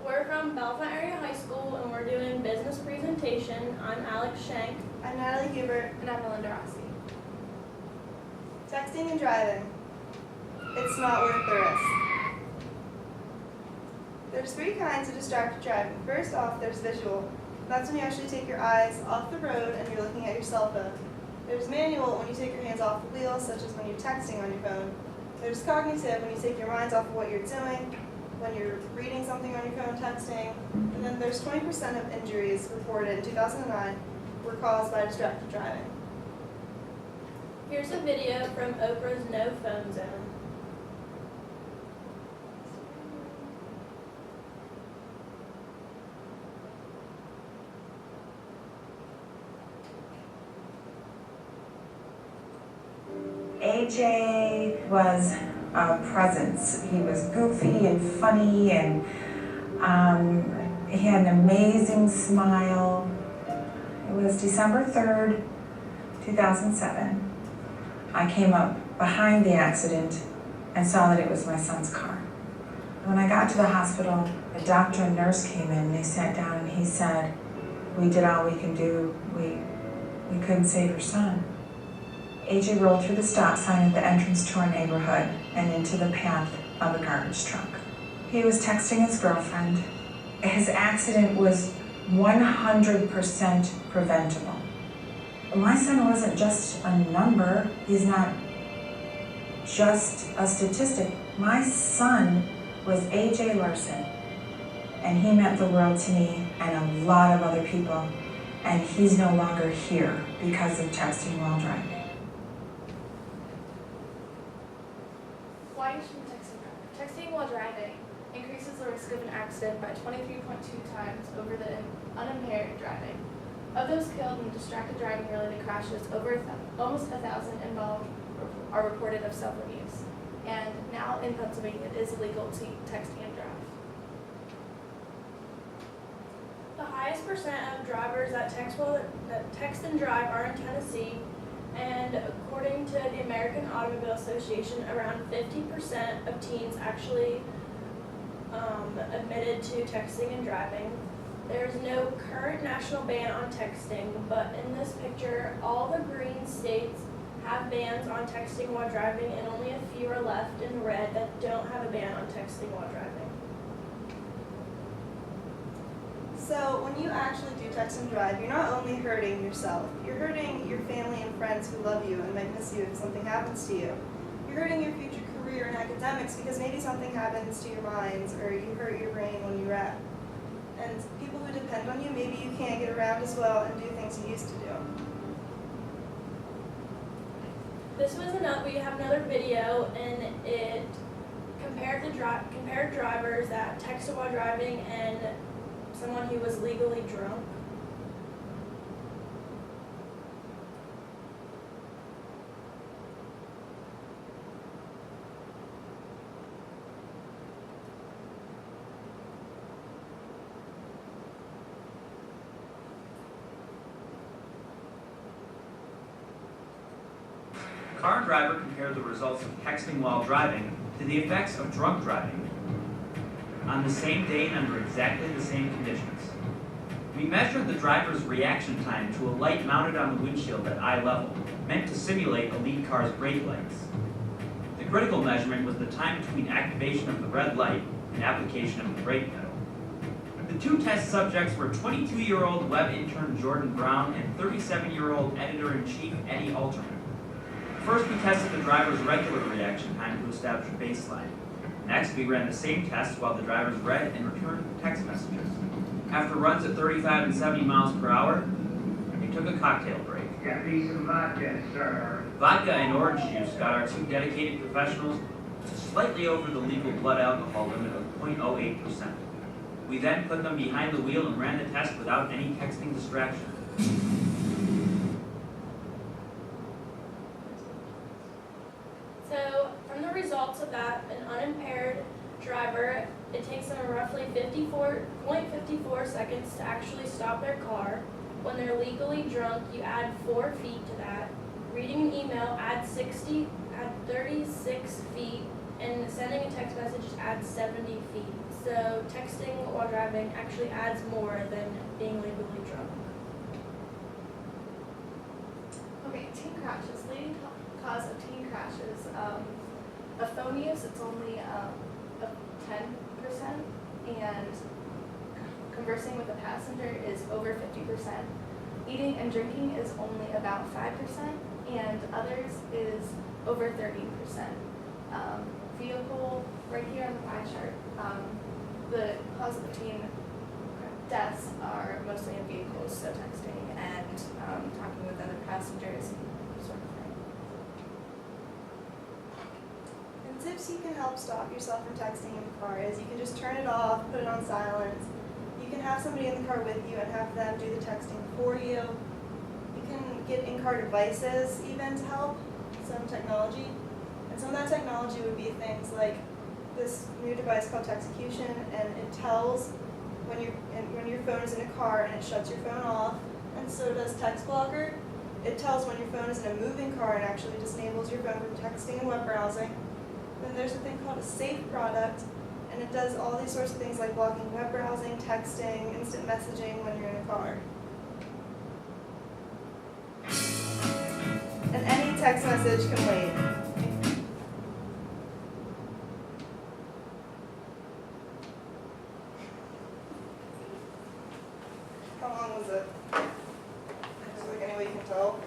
We're from Bellefonte Area High School and we're doing business presentation. I'm Alex Shank. I'm Natalie Hubert. And I'm Melinda Rossi. Texting and driving. It's not worth the risk. There's three kinds of distracted driving. First off, there's visual. That's when you actually take your eyes off the road and you're looking at your cell phone. There's manual, when you take your hands off the wheel, such as when you're texting on your phone. There's cognitive, when you take your minds off of what you're doing, when you're reading something on your phone, texting. And then there's 20% of injuries reported in 2009 were caused by distracted driving. Here's a video from Oprah's No Phone Zone. AJ was a presence. He was goofy and funny, and he had an amazing smile. It was December 3rd, 2007. I came up behind the accident and saw that it was my son's car. When I got to the hospital, a doctor and nurse came in, and they sat down and he said, "We did all we can do. We couldn't save your son." AJ rolled through the stop sign at the entrance to our neighborhood and into the path of a garbage truck. He was texting his girlfriend. His accident was 100% preventable. My son wasn't just a number. He's not just a statistic. My son was AJ Larson, and he meant the world to me and a lot of other people, and he's no longer here because of texting while driving. Why shouldn't texting drive? Texting while driving increases the risk of an accident by 23.2 times over the unimpaired driving. Of those killed in distracted driving related crashes, almost 1,000 involved are reported of self-abuse. And now in Pennsylvania, it is illegal to text and drive. The highest percent of drivers that text and drive are in Tennessee, and according to the American Automobile Association, around 50% of teens actually admitted to texting and driving. There's no current national ban on texting, but in this picture, all the green states have bans on texting while driving, and only a few are left in red that don't have a ban on texting while driving. So when you actually do text and drive, you're not only hurting yourself, you're hurting your family and friends who love you and might miss you if something happens to you. You're hurting your future career in academics because maybe something happens to your minds or you hurt your brain when you wreck. And people who depend on you, maybe you can't get around as well and do things you used to do. We have another video, and it compared drivers that texted while driving and someone who was legally drunk. Car and driver compared the results of texting while driving to the effects of drunk driving on the same day and under exactly the same conditions. We measured the driver's reaction time to a light mounted on the windshield at eye level, meant to simulate a lead car's brake lights. The critical measurement was the time between activation of the red light and application of the brake pedal. The two test subjects were 22-year-old web intern Jordan Brown and 37-year-old editor-in-chief Eddie Alterman. First, we tested the driver's regular reaction time to establish a baseline. Next, we ran the same test while the drivers read and returned text messages. After runs at 35 and 70 miles per hour, we took a cocktail break. Get me some vodka, sir. Vodka and orange juice got our two dedicated professionals to slightly over the legal blood alcohol limit of 0.08%. We then put them behind the wheel and ran the test without any texting distraction. So, from the results of that, an unimpaired driver, it takes them roughly 0.54 seconds to actually stop their car. When they're legally drunk, you add 4 feet to that. Reading an email adds 36 feet, and sending a text message adds 70 feet. So texting while driving actually adds more than being legally drunk. Okay, teen crashes. Leading cause of teen crashes. Of phone use, it's only of 10%, and conversing with a passenger is over 50%. Eating and drinking is only about 5%, and others is over 13%. Vehicle, right here on the pie chart, the cause of teen deaths are mostly in vehicles, so texting and talking with other passengers, sort of thing. And tips you can help stop yourself from texting in the car is you can just turn it off, put it on silent. You can have somebody in the car with you and have them do the texting for you. You can get in-car devices even to help, some technology. And some of that technology would be things like this new device called Texecution, and it tells when your phone is in a car and it shuts your phone off, and so does Text Blocker. It tells when your phone is in a moving car and actually disables your phone from texting and web browsing. Then there's a thing called a safe product, and it does all these sorts of things like blocking web browsing, texting, instant messaging when you're in a car. And any text message can wait. How long was it? Is there like any way you can tell?